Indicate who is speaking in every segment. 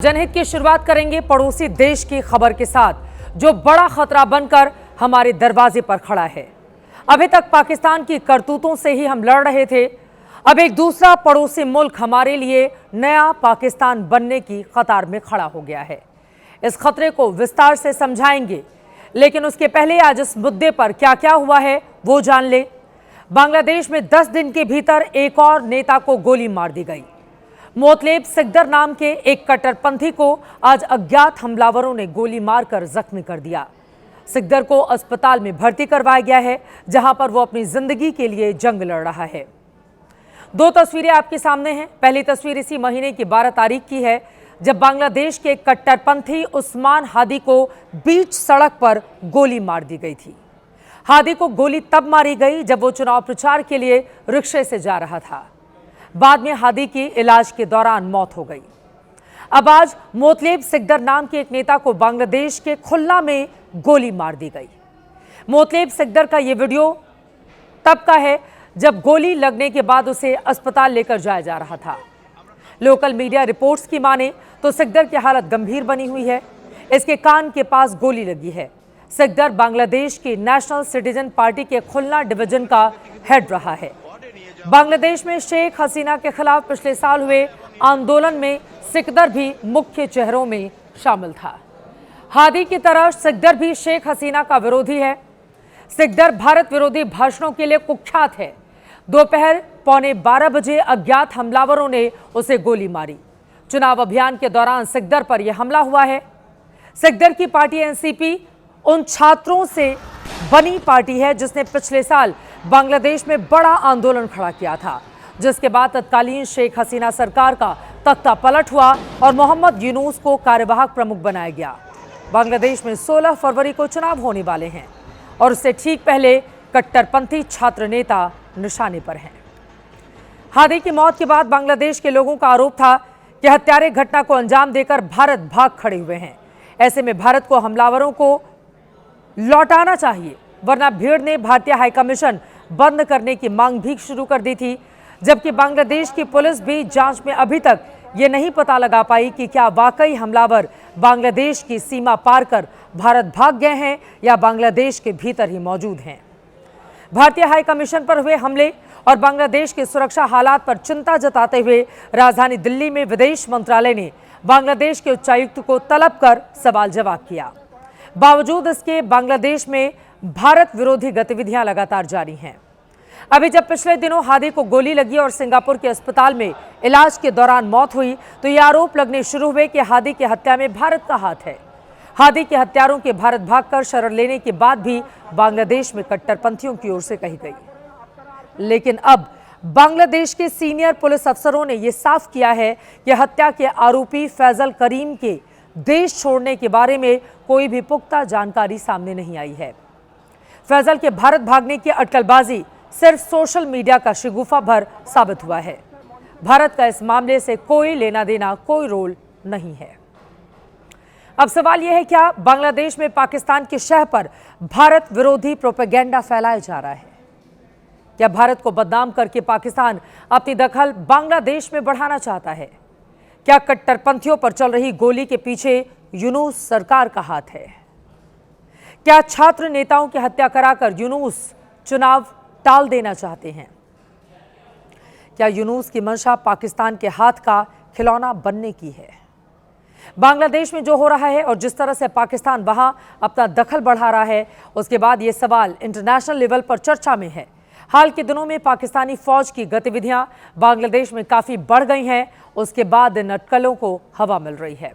Speaker 1: जनहित की शुरुआत करेंगे पड़ोसी देश की खबर के साथ, जो बड़ा खतरा बनकर हमारे दरवाजे पर खड़ा है। अभी तक पाकिस्तान की करतूतों से ही हम लड़ रहे थे। अब एक दूसरा पड़ोसी मुल्क हमारे लिए नया पाकिस्तान बनने की कतार में खड़ा हो गया है। इस खतरे को विस्तार से समझाएंगे, लेकिन उसके पहले आज इस मुद्दे पर क्या क्या हुआ है वो जान ले। बांग्लादेश में 10 दिन के भीतर एक और नेता को गोली मार दी गई। मोतलेब सिकदर नाम के एक कट्टरपंथी को आज अज्ञात हमलावरों ने गोली मारकर जख्मी कर दिया। सिकदर को अस्पताल में भर्ती करवाया गया है, जहां पर वो अपनी जिंदगी के लिए जंग लड़ रहा है। दो तस्वीरें आपके सामने हैं। पहली तस्वीर इसी महीने की 12 तारीख की है, जब बांग्लादेश के कट्टरपंथी उस्मान हादी को बीच सड़क पर गोली मार दी गई थी। हादी को गोली तब मारी गई जब वो चुनाव प्रचार के लिए रिक्शे से जा रहा था। बाद में हादी की इलाज के दौरान मौत हो गई। अब आज मोतलेब सिकदर नाम के एक नेता को बांग्लादेश के खुलना में गोली मार दी गई। मोतलेब सिकदर का यह वीडियो तब का है जब गोली लगने के बाद उसे अस्पताल लेकर जाया जा रहा था। लोकल मीडिया रिपोर्ट्स की माने तो सिकदर की हालत गंभीर बनी हुई है। इसके कान के पास गोली लगी है। सिकदर बांग्लादेश की नेशनल सिटीजन पार्टी के खुलना डिवीजन का हेड रहा है। बांग्लादेश में शेख हसीना के खिलाफ पिछले साल हुए आंदोलन में सिकदर भी मुख्य चेहरों में शामिल था। हादी की तरह सिकदर भी शेख हसीना का विरोधी है। सिकदर भारत विरोधी भाषणों के लिए कुख्यात है। दोपहर 11:15 बजे अज्ञात हमलावरों ने उसे गोली मारी। चुनाव अभियान के दौरान सिकदर पर यह हमला हुआ है। सिकदर की पार्टी एनसीपी उन छात्रों से बनी पार्टी है जिसने पिछले साल बांग्लादेश में बड़ा आंदोलन खड़ा किया था, जिसके बाद तत्कालीन शेख हसीना सरकार का तख्ता पलट हुआ और मोहम्मद यूनुस को कार्यवाहक प्रमुख बनाया गया। बांग्लादेश में 16 फरवरी को चुनाव होने वाले हैं और उससे ठीक पहले कट्टरपंथी छात्र नेता निशाने पर हैं। हादी की मौत के बाद बांग्लादेश के लोगों का आरोप था कि हत्यारे घटना को अंजाम देकर भारत भाग खड़े हुए हैं। ऐसे में भारत को हमलावरों को लौटाना चाहिए, वरना भीड़ ने भारतीय हाईकमीशन बंद करने की मांग भी शुरू कर दी थी। जबकि बांग्लादेश की पुलिस भी जांच में अभी तक ये नहीं पता लगा पाई कि क्या वाकई हमलावर बांग्लादेश की सीमा पार कर भारत भाग गए हैं या बांग्लादेश के भीतर ही मौजूद हैं। भारतीय हाईकमीशन पर हुए हमले और बांग्लादेश के सुरक्षा हालात पर चिंता जताते हुए राजधानी दिल्ली में विदेश मंत्रालय ने बांग्लादेश के उच्चायुक्त को तलब कर सवाल जवाब किया। बावजूद इसके बांग्लादेश में भारत विरोधी गतिविधियां लगातार जारी हैं। अभी जब पिछले दिनों हादी को गोली लगी और सिंगापुर के अस्पताल में इलाज के दौरान मौत हुई, तो ये आरोप लगने शुरू हुए कि हादी की हत्या में भारत का हाथ है। हादी के हत्यारों के भारत भागकर शरण लेने के बाद भी बांग्लादेश में कट्टरपंथियों की ओर से कही गई। लेकिन अब बांग्लादेश के सीनियर पुलिस अफसरों ने यह साफ किया है कि हत्या के आरोपी फैजल करीम के देश छोड़ने के बारे में कोई भी पुख्ता जानकारी सामने नहीं आई है। फैजल के भारत भागने की अटकलबाजी सिर्फ सोशल मीडिया का शगुफा भर साबित हुआ है। भारत का इस मामले से कोई लेना देना, कोई रोल नहीं है। अब सवाल यह है, क्या बांग्लादेश में पाकिस्तान की शह पर भारत विरोधी प्रोपेगेंडा फैलाया जा रहा है? क्या भारत को बदनाम करके पाकिस्तान अपनी दखल बांग्लादेश में बढ़ाना चाहता है? क्या कट्टरपंथियों पर चल रही गोली के पीछे यूनुस सरकार का हाथ है? क्या छात्र नेताओं की हत्या कराकर यूनुस चुनाव टाल देना चाहते हैं? क्या यूनुस की मंशा पाकिस्तान के हाथ का खिलौना बनने की है? बांग्लादेश में जो हो रहा है और जिस तरह से पाकिस्तान वहां अपना दखल बढ़ा रहा है, उसके बाद ये सवाल इंटरनेशनल लेवल पर चर्चा में है। हाल के दिनों में पाकिस्तानी फौज की गतिविधियां बांग्लादेश में काफी बढ़ गई हैं। उसके बाद इन अटकलों को हवा मिल रही है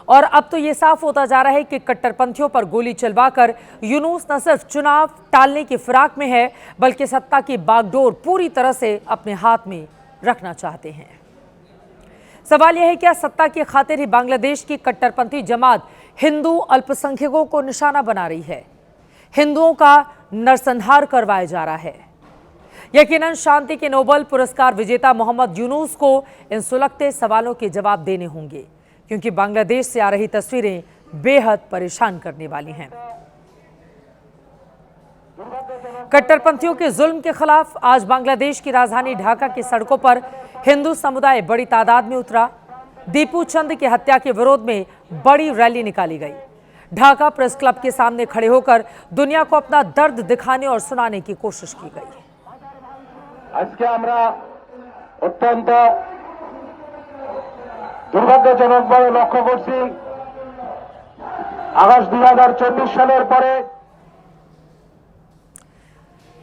Speaker 1: और अब तो ये साफ होता जा रहा है कि कट्टरपंथियों पर गोली चलवाकर यूनुस न सिर्फ चुनाव टालने की फिराक में है, बल्कि सत्ता की बागडोर पूरी तरह से अपने हाथ में रखना चाहते हैं। सवाल यह है, क्या सत्ता की खातिर ही बांग्लादेश की कट्टरपंथी जमात हिंदू अल्पसंख्यकों को निशाना बना रही है? हिंदुओं का नरसंहार करवाया जा रहा है? यकीनन शांति के नोबेल पुरस्कार विजेता मोहम्मद यूनुस को इन सुलगते सवालों के जवाब देने होंगे, क्योंकि बांग्लादेश से आ रही तस्वीरें बेहद परेशान करने वाली हैं। कट्टरपंथियों के जुल्म के खिलाफ आज बांग्लादेश की राजधानी ढाका की सड़कों पर हिंदू समुदाय बड़ी तादाद में उतरा। दीपू चंद की हत्या के विरोध में बड़ी रैली निकाली गई। ढाका प्रेस क्लब के सामने खड़े होकर दुनिया को अपना दर्द दिखाने और सुनाने की कोशिश की गई।
Speaker 2: আজকে আমরা অত্যন্ত দুর্ভাগ্যজনকভাবে লক্ষ্য করছি আগস্ট 2024 সালের পরে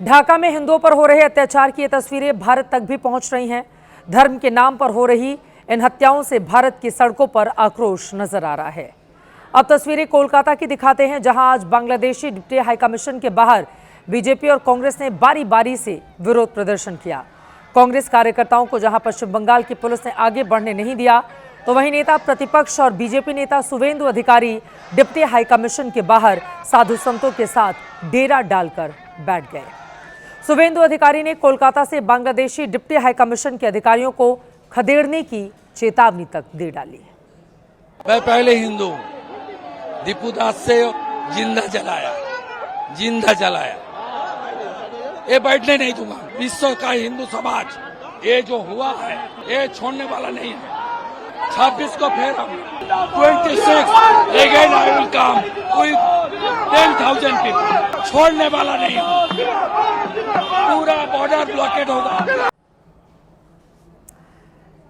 Speaker 1: ढाका में हिंदुओं पर हो रहे अत्याचार की ये तस्वीरें भारत तक भी पहुंच रही हैं। धर्म के नाम पर हो रही इन हत्याओं से भारत की सड़कों पर आक्रोश नजर आ रहा है। अब तस्वीरें कोलकाता की दिखाते हैं, जहां आज बांग्लादेशी डिप्टी हाई कमीशन के बाहर बीजेपी और कांग्रेस ने बारी बारी से विरोध प्रदर्शन किया। कांग्रेस कार्यकर्ताओं को जहां पश्चिम बंगाल की पुलिस ने आगे बढ़ने नहीं दिया, तो वहीं नेता प्रतिपक्ष और बीजेपी नेता शुवेंदु अधिकारी डिप्टी हाई कमीशन के बाहर साधु संतों के साथ डेरा डालकर बैठ गए। शुवेंदु अधिकारी ने कोलकाता से बांग्लादेशी डिप्टी हाई कमीशन के अधिकारियों को खदेड़ने की चेतावनी तक दे डाली।
Speaker 3: मैं पहले हिंदू हूँ, दीपू दास से जिंदा जलाया, ये बैठने नहीं दूंगा। विश्व का हिंदू समाज ये जो हुआ है ये छोड़ने वाला नहीं है। 26 को फिर 26 again I will come with 10,000 people, छोड़ने वाला नहीं है। पूरा बॉर्डर ब्लॉकेड होगा।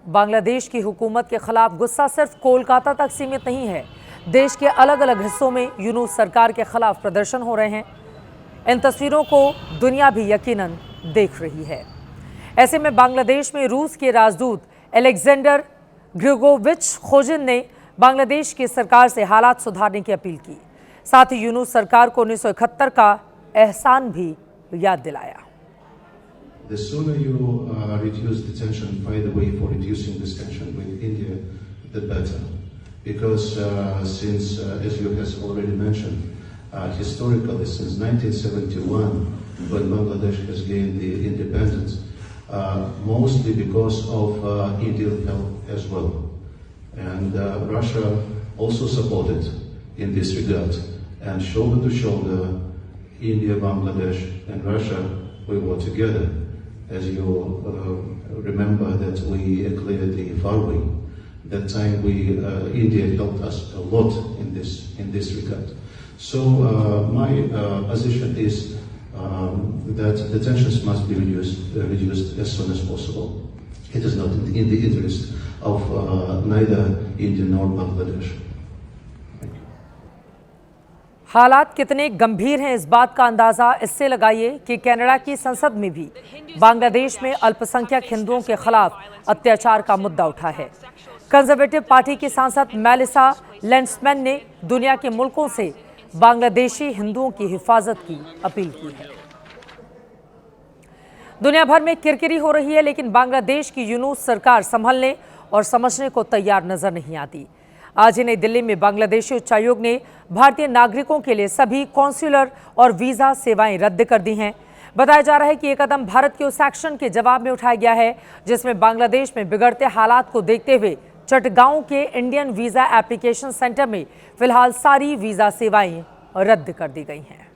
Speaker 1: बांग्लादेश की हुकूमत के खिलाफ गुस्सा सिर्फ कोलकाता तक सीमित नहीं है। देश के अलग अलग हिस्सों में यूनूस सरकार के खिलाफ प्रदर्शन हो रहे हैं। इन तस्वीरों को दुनिया भी यकीनन देख रही है। ऐसे में बांग्लादेश में रूस के राजदूत अलेक्जेंडर ग्रिगोविच खोजिन ने बांग्लादेश की सरकार से हालात सुधारने की अपील की। साथ ही यूनूस सरकार को 1971 का एहसान भी याद दिलाया।
Speaker 4: The sooner you reduce the tension, find a way for reducing this tension with India, the better. Because since, as you have already mentioned, historically since 1971, when Bangladesh has gained the independence, mostly because of Indian help as well. And Russia also supported in this regard. And shoulder to shoulder, India, Bangladesh and Russia, we were together. As you remember that we cleared the Farway. That time India helped us a lot in this regard. So my position is that the tensions must be reduced as soon as possible. It is not in the interest of neither India nor Bangladesh.
Speaker 1: हालात कितने गंभीर हैं इस बात का अंदाजा इससे लगाइए कि कनाडा की संसद में भी बांग्लादेश में अल्पसंख्यक हिंदुओं के खिलाफ अत्याचार का मुद्दा उठा है। कंजर्वेटिव पार्टी की सांसद मेलिसा लेंड्समैन ने दुनिया के मुल्कों से बांग्लादेशी हिंदुओं की हिफाजत की अपील की है। दुनिया भर में किरकिरी हो रही है, लेकिन बांग्लादेश की यूनूस सरकार संभलने और समझने को तैयार नजर नहीं आती। आज ही नई दिल्ली में बांग्लादेशी उच्चायोग ने भारतीय नागरिकों के लिए सभी कॉन्सुलर और वीजा सेवाएं रद्द कर दी हैं। बताया जा रहा है कि यह कदम भारत के उस एक्शन के जवाब में उठाया गया है जिसमें बांग्लादेश में बिगड़ते हालात को देखते हुए चटगांव के इंडियन वीजा एप्लीकेशन सेंटर में फिलहाल सारी वीजा सेवाएं रद्द कर दी गई हैं।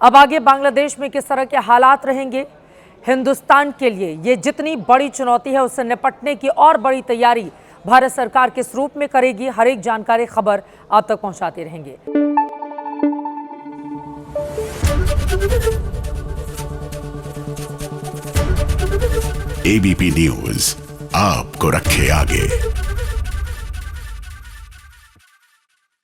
Speaker 1: अब आगे बांग्लादेश में किस तरह के हालात रहेंगे, हिंदुस्तान के लिए ये जितनी बड़ी चुनौती है उससे निपटने की और बड़ी तैयारी भारत सरकार किस रूप में करेगी, हर एक जानकारी खबर आप तक पहुंचाते रहेंगे।
Speaker 5: एबीपी न्यूज आपको रखे आगे।